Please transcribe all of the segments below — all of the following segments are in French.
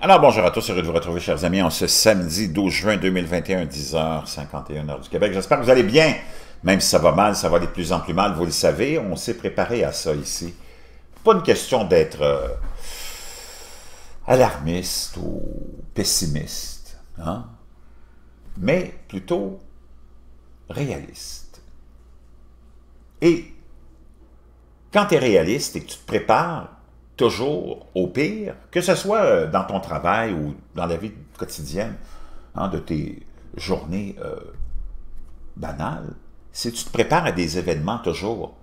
Alors bonjour à tous, heureux de vous retrouver chers amis en ce samedi 12 juin 2021, 10h51 heure du Québec. J'espère que vous allez bien, même si ça va mal, ça va aller de plus en plus mal, vous le savez, on s'est préparé à ça ici. Pas une question d'être alarmiste ou pessimiste, hein? Mais plutôt réaliste. Et quand tu es réaliste et que tu te prépares toujours au pire, que ce soit dans ton travail ou dans la vie quotidienne, hein, de tes journées banales, si tu te prépares à des événements toujours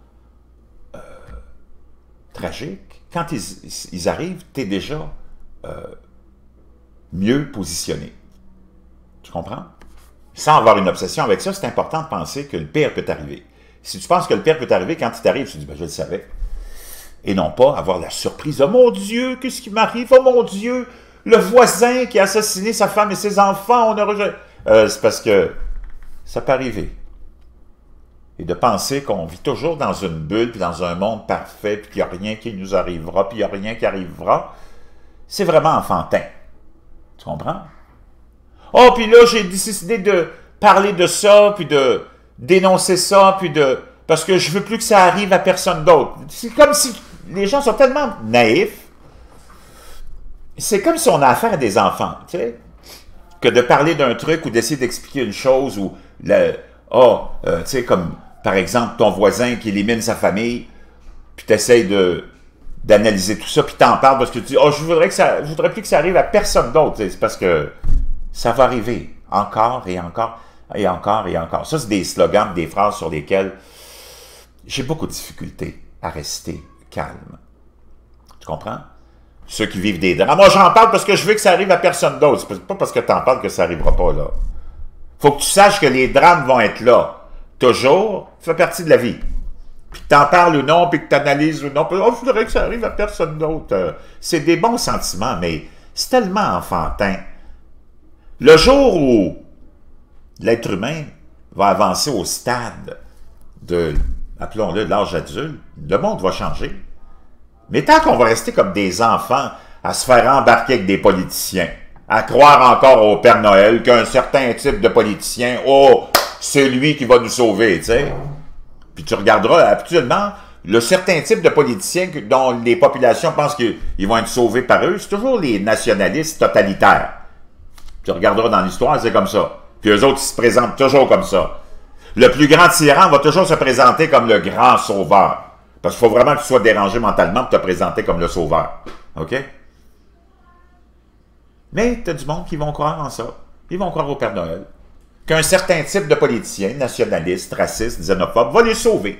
tragiques, quand ils arrivent, tu es déjà mieux positionné. Tu comprends? Sans avoir une obsession avec ça, c'est important de penser que le pire peut t'arriver. Si tu penses que le pire peut t'arriver, quand il t'arrive, tu te dis, ben, je le savais. Et non pas avoir la surprise, oh mon Dieu, qu'est-ce qui m'arrive, oh mon Dieu, le voisin qui a assassiné sa femme et ses enfants, on a c'est parce que ça peut arriver. Et de penser qu'on vit toujours dans une bulle, puis dans un monde parfait, puis qu'il n'y a rien qui nous arrivera, puis il n'y a rien qui arrivera, c'est vraiment enfantin. Tu comprends? Oh, puis là, j'ai décidé de parler de ça, puis de dénoncer ça, puis de... parce que je veux plus que ça arrive à personne d'autre. C'est comme si... les gens sont tellement naïfs. C'est comme si on a affaire à des enfants, tu sais, que de parler d'un truc ou d'essayer d'expliquer une chose ou, tu sais, comme, par exemple, ton voisin qui élimine sa famille, puis tu essaies d'analyser tout ça, puis t'en parles parce que tu dis, oh, je voudrais plus que ça arrive à personne d'autre. C'est parce que ça va arriver encore et encore et encore et encore. Ça, c'est des slogans, des phrases sur lesquelles j'ai beaucoup de difficultés à rester calme. Tu comprends? Ceux qui vivent des drames. Moi, j'en parle parce que je veux que ça arrive à personne d'autre. C'est pas parce que tu en parles que ça n'arrivera pas, là. Faut que tu saches que les drames vont être là. Toujours. Ça fait partie de la vie. Puis que tu en parles ou non, puis que tu analyses ou non. Puis, oh, je voudrais que ça arrive à personne d'autre. C'est des bons sentiments, mais c'est tellement enfantin. Le jour où l'être humain va avancer au stade de... appelons-le l'âge adulte, le monde va changer. Mais tant qu'on va rester comme des enfants à se faire embarquer avec des politiciens, à croire encore au Père Noël qu'un certain type de politicien, oh, c'est lui qui va nous sauver, tu sais. Puis tu regarderas habituellement, le certain type de politicien dont les populations pensent qu'ils vont être sauvés par eux, c'est toujours les nationalistes totalitaires. Tu regarderas dans l'histoire, c'est comme ça. Puis eux autres, ils se présentent toujours comme ça. Le plus grand tyran va toujours se présenter comme le grand sauveur. Parce qu'il faut vraiment que tu sois dérangé mentalement pour te présenter comme le sauveur. OK? Mais tu as du monde qui vont croire en ça. Ils vont croire au Père Noël. Qu'un certain type de politicien, nationaliste, raciste, xénophobe, va les sauver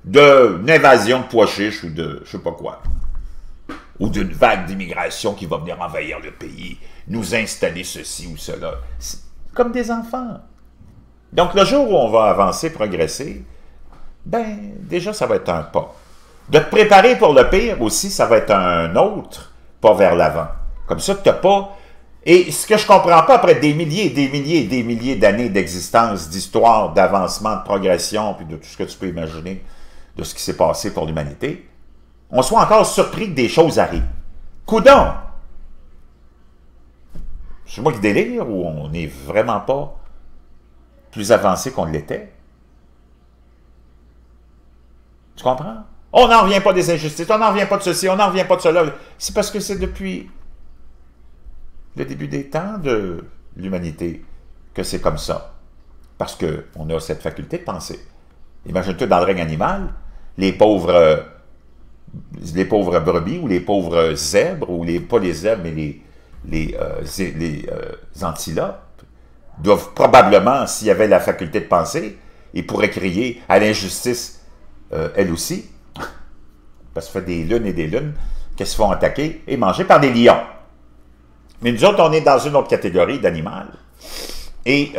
d'une invasion de pois chiches ou de je sais pas quoi. Ou d'une vague d'immigration qui va venir envahir le pays, nous installer ceci ou cela. C'est comme des enfants. Donc, le jour où on va avancer, progresser, ben, déjà, ça va être un pas. De te préparer pour le pire aussi, ça va être un autre pas vers l'avant. Comme ça, tu n'as pas... Et ce que je ne comprends pas, après des milliers et des milliers et des milliers d'années d'existence, d'histoire, d'avancement, de progression, puis de tout ce que tu peux imaginer de ce qui s'est passé pour l'humanité, on soit encore surpris que des choses arrivent. Coudon! C'est moi qui délire ou on n'est vraiment pas plus avancé qu'on l'était. Tu comprends? On n'en revient pas des injustices, on n'en revient pas de ceci, on n'en revient pas de cela. C'est parce que c'est depuis le début des temps de l'humanité que c'est comme ça. Parce qu'on a cette faculté de penser. Imagine-toi dans le règne animal, les pauvres brebis ou les pauvres zèbres, ou pas les zèbres, mais les antilopes, doivent probablement, s'il y avait la faculté de penser, ils pourraient crier à l'injustice, elle aussi, parce que ça fait des lunes et des lunes, qu'elles se font attaquer et manger par des lions. Mais nous autres, on est dans une autre catégorie d'animal, et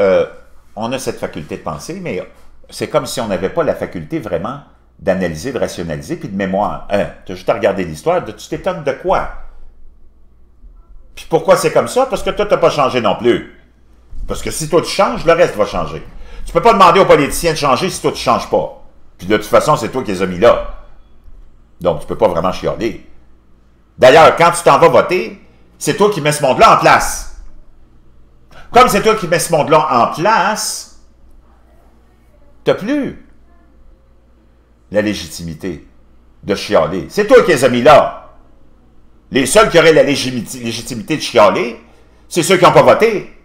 on a cette faculté de penser, mais c'est comme si on n'avait pas la faculté vraiment d'analyser, de rationaliser, puis de mémoire. Tu as juste à regarder l'histoire, tu t'étonnes de quoi? Puis pourquoi c'est comme ça? Parce que toi, tu n'as pas changé non plus. Parce que si toi tu changes, le reste va changer. Tu peux pas demander aux politiciens de changer si toi tu ne changes pas. Puis de toute façon, c'est toi qui les as mis là. Donc, tu peux pas vraiment chialer. D'ailleurs, quand tu t'en vas voter, C'est toi qui mets ce monde-là en place. Comme c'est toi qui mets ce monde-là en place, tu n'as plus la légitimité de chialer. C'est toi qui les as mis là. Les seuls qui auraient la légitimité de chialer, c'est ceux qui n'ont pas voté.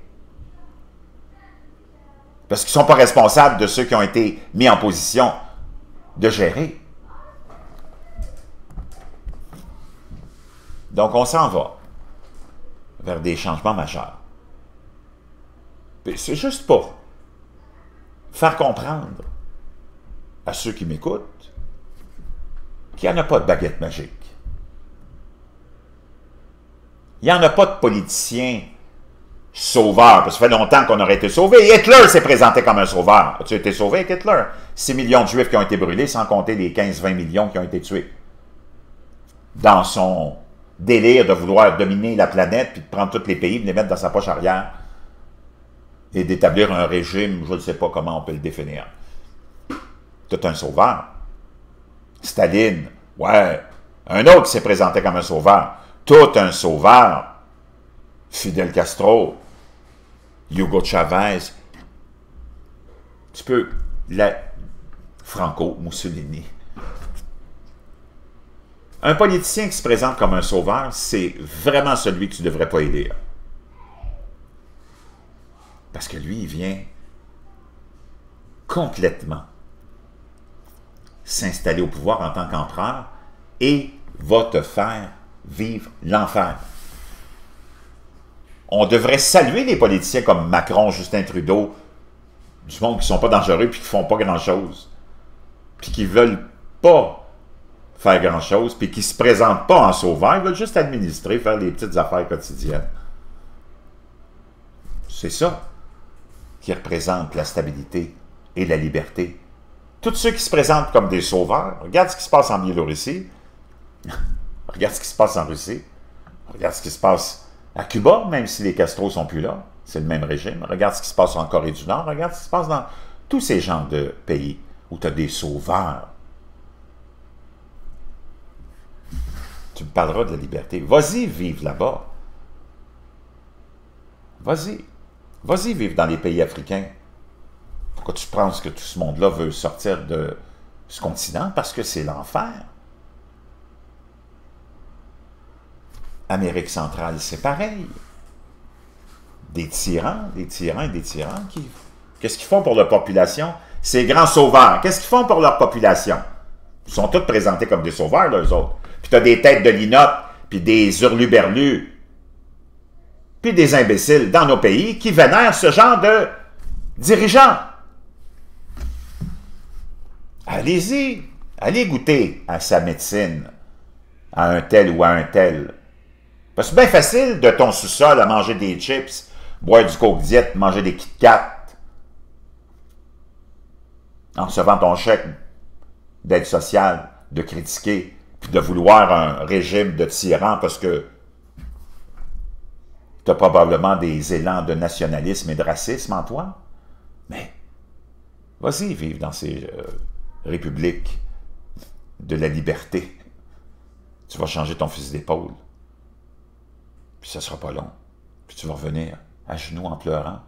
Parce qu'ils ne sont pas responsables de ceux qui ont été mis en position de gérer. Donc, on s'en va vers des changements majeurs. C'est juste pour faire comprendre à ceux qui m'écoutent qu'il n'y en a pas de baguette magique. Il n'y en a pas de politicien sauveur, parce que ça fait longtemps qu'on aurait été sauvé. Hitler s'est présenté comme un sauveur. As-tu été sauvé avec Hitler? 6 millions de Juifs qui ont été brûlés, sans compter les 15-20 millions qui ont été tués. Dans son délire de vouloir dominer la planète, puis de prendre tous les pays, de les mettre dans sa poche arrière, et d'établir un régime, je ne sais pas comment on peut le définir. Tout un sauveur. Staline, ouais. Un autre qui s'est présenté comme un sauveur. Tout un sauveur. Fidel Castro, Hugo Chavez, tu peux, Franco, Mussolini. Un politicien qui se présente comme un sauveur, c'est vraiment celui que tu ne devrais pas élire. Parce que lui, il vient complètement s'installer au pouvoir en tant qu'empereur et va te faire vivre l'enfer. On devrait saluer les politiciens comme Macron, Justin Trudeau, du monde qui ne sont pas dangereux puis qui ne font pas grand-chose, puis qui ne veulent pas faire grand-chose, puis qui ne se présentent pas en sauveur, ils veulent juste administrer, faire les petites affaires quotidiennes. C'est ça qui représente la stabilité et la liberté. Tous ceux qui se présentent comme des sauveurs, regarde ce qui se passe en Biélorussie, regarde ce qui se passe en Russie, regarde ce qui se passe à Cuba, même si les Castro ne sont plus là, c'est le même régime. Regarde ce qui se passe en Corée du Nord, regarde ce qui se passe dans tous ces genres de pays où tu as des sauveurs. Tu me parleras de la liberté. Vas-y, vive là-bas. Vas-y. Vas-y, vive dans les pays africains. Pourquoi tu penses que tout ce monde-là veut sortir de ce continent? Parce que c'est l'enfer. Amérique centrale, c'est pareil. Des tyrans et des tyrans qui... Qu'est-ce qu'ils font pour leur population? Ces grands sauveurs, qu'est-ce qu'ils font pour leur population? Ils sont tous présentés comme des sauveurs, là, eux autres. Puis tu as des têtes de linotte, puis des hurluberlus, puis des imbéciles dans nos pays qui vénèrent ce genre de dirigeants. Allez-y, allez goûter à sa médecine, à un tel ou à un tel. Parce que c'est bien facile de ton sous-sol à manger des chips, boire du Coke Diet, manger des Kit Kat, en recevant ton chèque d'aide sociale, de critiquer, puis de vouloir un régime de tyran parce que tu as probablement des élans de nationalisme et de racisme en toi. Mais vas-y vivre dans ces républiques de la liberté. Tu vas changer ton fusil d'épaule. Puis ça ne sera pas long. Puis tu vas revenir à genoux en pleurant,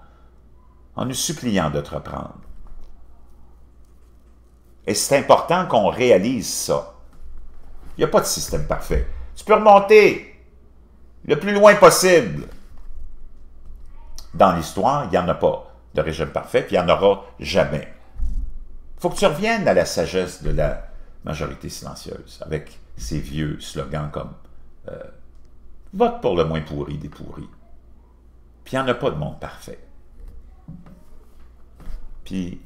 en nous suppliant de te reprendre. Et c'est important qu'on réalise ça. Il n'y a pas de système parfait. Tu peux remonter le plus loin possible. Dans l'histoire, il n'y en a pas de régime parfait, puis il n'y en aura jamais. Il faut que tu reviennes à la sagesse de la majorité silencieuse, avec ces vieux slogans comme vote pour le moins pourri des pourris. Puis il n'y en a pas de monde parfait. Puis,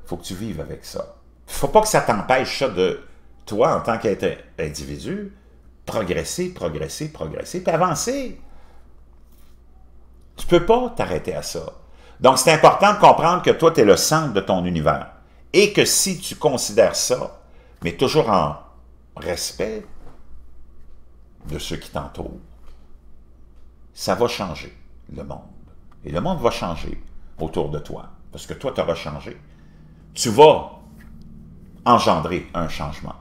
il faut que tu vives avec ça. Il ne faut pas que ça t'empêche ça de, toi, en tant qu'être individu, progresser, puis avancer. Tu ne peux pas t'arrêter à ça. Donc, c'est important de comprendre que toi, tu es le centre de ton univers. Et que si tu considères ça, mais toujours en respect de ceux qui t'entourent, ça va changer le monde. Et le monde va changer autour de toi. Parce que toi, tu auras changé. Tu vas engendrer un changement.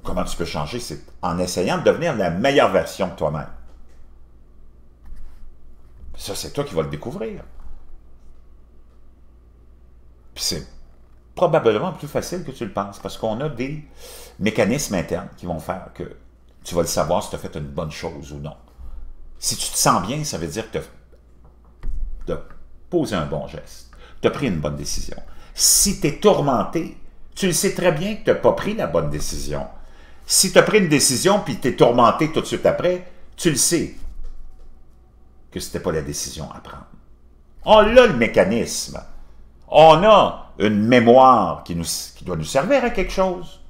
Comment tu peux changer? C'est en essayant de devenir la meilleure version de toi-même. Ça, c'est toi qui vas le découvrir. Puis c'est probablement plus facile que tu le penses, parce qu'on a des mécanismes internes qui vont faire que tu vas le savoir si tu as fait une bonne chose ou non. Si tu te sens bien, ça veut dire que tu as posé un bon geste, tu as pris une bonne décision. Si tu es tourmenté, tu le sais très bien que tu n'as pas pris la bonne décision. Si tu as pris une décision puis tu es tourmenté tout de suite après, tu le sais que ce n'était pas la décision à prendre. On a le mécanisme. On a une mémoire qui doit nous servir à quelque chose.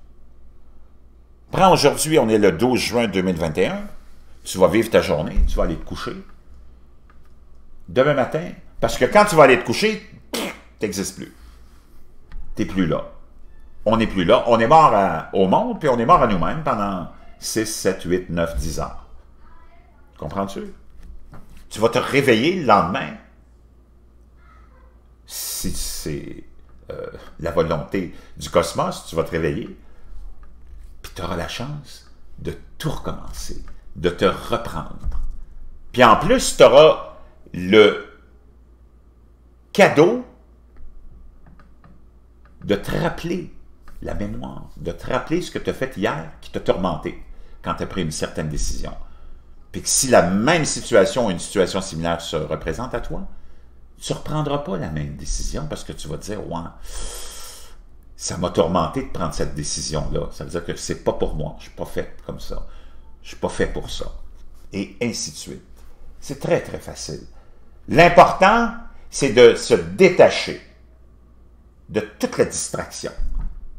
Prends aujourd'hui, on est le 12 juin 2021. Tu vas vivre ta journée, tu vas aller te coucher. Demain matin, parce que quand tu vas aller te coucher, tu n'existes plus. Tu n'es plus là. On n'est plus là. On est mort au monde, puis on est mort à nous-mêmes pendant 6, 7, 8, 9, 10 ans. Comprends-tu? Tu vas te réveiller le lendemain. Si c'est la volonté du cosmos, tu vas te réveiller, puis tu auras la chance de tout recommencer, de te reprendre. Puis en plus, tu auras le cadeau de te rappeler la mémoire, de te rappeler ce que tu as fait hier qui t'a tourmenté quand tu as pris une certaine décision. Puis que si la même situation ou une situation similaire se représente à toi, tu ne reprendras pas la même décision parce que tu vas te dire « Ouais, ça m'a tourmenté de prendre cette décision-là. Ça veut dire que c'est pas pour moi. Je ne suis pas fait comme ça. Je ne suis pas fait pour ça. » Et ainsi de suite. C'est très, très facile. L'important, c'est de se détacher de toute la distraction.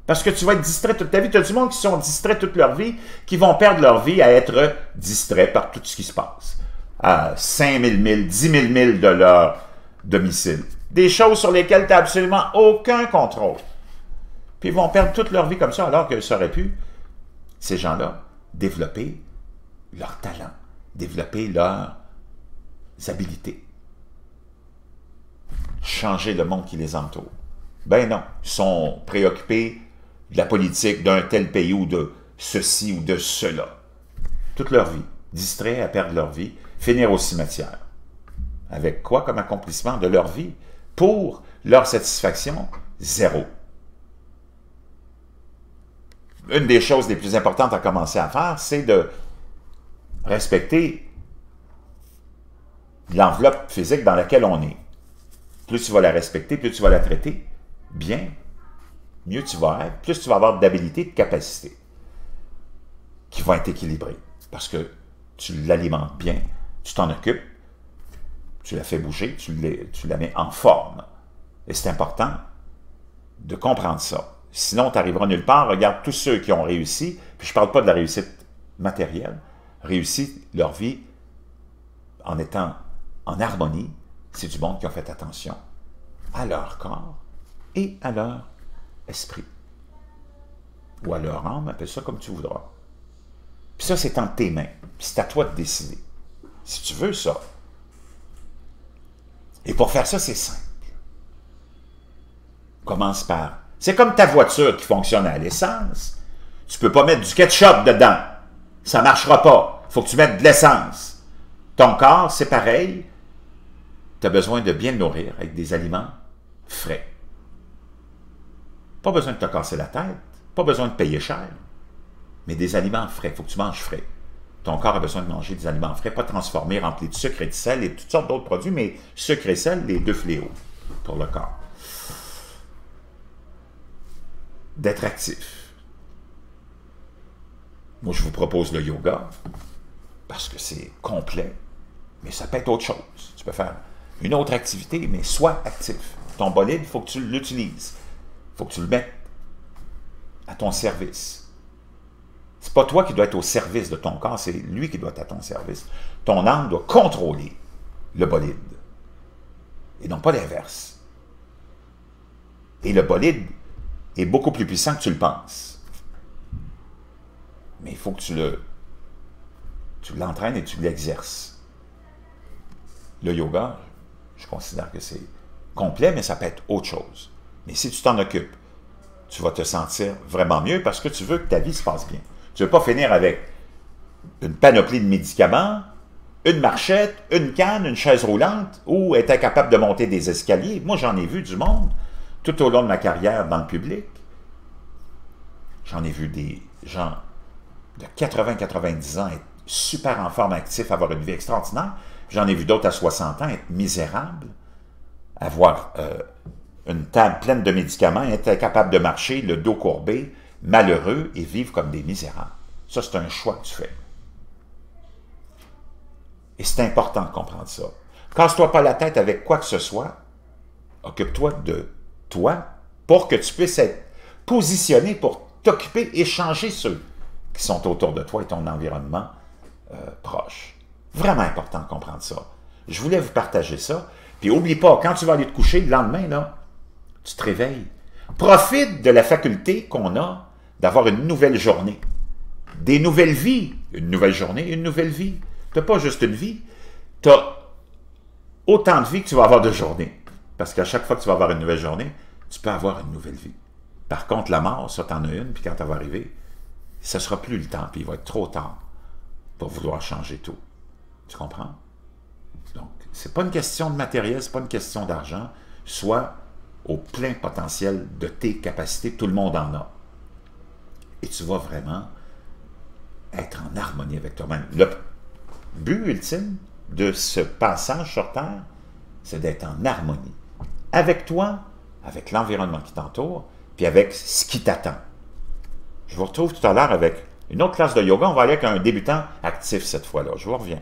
Parce que tu vas être distrait toute ta vie. Tu as du monde qui sont distraits toute leur vie, qui vont perdre leur vie à être distraits par tout ce qui se passe. À 5 000 milles, 10 000 milles de leur domicile. Des choses sur lesquelles tu n'as absolument aucun contrôle. Puis ils vont perdre toute leur vie comme ça, alors que ça aurait pu, ces gens-là, développer leur talent, développer leurs habilités, changer le monde qui les entoure. Ben non, ils sont préoccupés de la politique d'un tel pays ou de ceci ou de cela. Toute leur vie, distraits à perdre leur vie, finir au cimetière. Avec quoi comme accomplissement de leur vie? Pour leur satisfaction, zéro. Une des choses les plus importantes à commencer à faire, c'est de respecter l'enveloppe physique dans laquelle on est. Plus tu vas la respecter, plus tu vas la traiter bien, mieux tu vas être, plus tu vas avoir d'habilité, de capacité qui vont être équilibrées. Parce que tu l'alimentes bien, tu t'en occupes, tu la fais bouger, tu la mets en forme. Et c'est important de comprendre ça. Sinon, tu n'arriveras nulle part. Regarde tous ceux qui ont réussi, puis je ne parle pas de la réussite matérielle, réussi leur vie en étant en harmonie. C'est du monde qui a fait attention à leur corps et à leur esprit. Ou à leur âme, appelle ça comme tu voudras. Puis ça, c'est entre tes mains. C'est à toi de décider. Si tu veux ça. Et pour faire ça, c'est simple. Commence par... C'est comme ta voiture qui fonctionne à l'essence. Tu ne peux pas mettre du ketchup dedans. Ça ne marchera pas. Il faut que tu mettes de l'essence. Ton corps, c'est pareil. Tu as besoin de bien le nourrir avec des aliments frais. Pas besoin de te casser la tête. Pas besoin de payer cher. Mais des aliments frais. Il faut que tu manges frais. Ton corps a besoin de manger des aliments frais, pas transformés, remplis de sucre et de sel et toutes sortes d'autres produits, mais sucre et sel, les deux fléaux pour le corps. D'être actif. Moi, je vous propose le yoga parce que c'est complet, mais ça peut être autre chose. Tu peux faire une autre activité, mais sois actif. Ton bolide, il faut que tu l'utilises. Il faut que tu le mettes à ton service. C'est pas toi qui dois être au service de ton corps, c'est lui qui doit être à ton service. Ton âme doit contrôler le bolide. Et non pas l'inverse. Et le bolide est beaucoup plus puissant que tu le penses. Mais il faut que tu l'entraînes et tu l'exerces. Le yoga, je considère que c'est complet, mais ça peut être autre chose. Mais si tu t'en occupes, tu vas te sentir vraiment mieux parce que tu veux que ta vie se passe bien. Tu ne veux pas finir avec une panoplie de médicaments, une marchette, une canne, une chaise roulante, ou être incapable de monter des escaliers. Moi, j'en ai vu du monde tout au long de ma carrière dans le public. J'en ai vu des gens de 80-90 ans être super en forme, actifs, avoir une vie extraordinaire. J'en ai vu d'autres à 60 ans être misérables, avoir une table pleine de médicaments, être incapable de marcher, le dos courbé, malheureux et vivre comme des misérables. Ça, c'est un choix que tu fais. Et c'est important de comprendre ça. Casse-toi pas la tête avec quoi que ce soit. Occupe-toi de toi pour que tu puisses être positionné pour t'occuper et changer ceux qui sont autour de toi et ton environnement proche. Vraiment important de comprendre ça. Je voulais vous partager ça. Puis oublie pas, quand tu vas aller te coucher le lendemain, là, tu te réveilles. Profite de la faculté qu'on a d'avoir une nouvelle journée. Des nouvelles vies. Une nouvelle journée, une nouvelle vie. Tu n'as pas juste une vie. Tu as autant de vies que tu vas avoir de journées. Parce qu'à chaque fois que tu vas avoir une nouvelle journée, tu peux avoir une nouvelle vie. Par contre, la mort, ça, tu en as une, puis quand elle va arriver, ce ne sera plus le temps, puis il va être trop tard pour vouloir changer tout. Tu comprends? Donc, ce n'est pas une question de matériel, ce n'est pas une question d'argent. Sois au plein potentiel de tes capacités, tout le monde en a. Et tu vas vraiment être en harmonie avec toi-même. Le but ultime de ce passage sur Terre, c'est d'être en harmonie avec toi, avec l'environnement qui t'entoure, puis avec ce qui t'attend. Je vous retrouve tout à l'heure avec une autre classe de yoga. On va aller avec un débutant actif cette fois-là. Je vous reviens.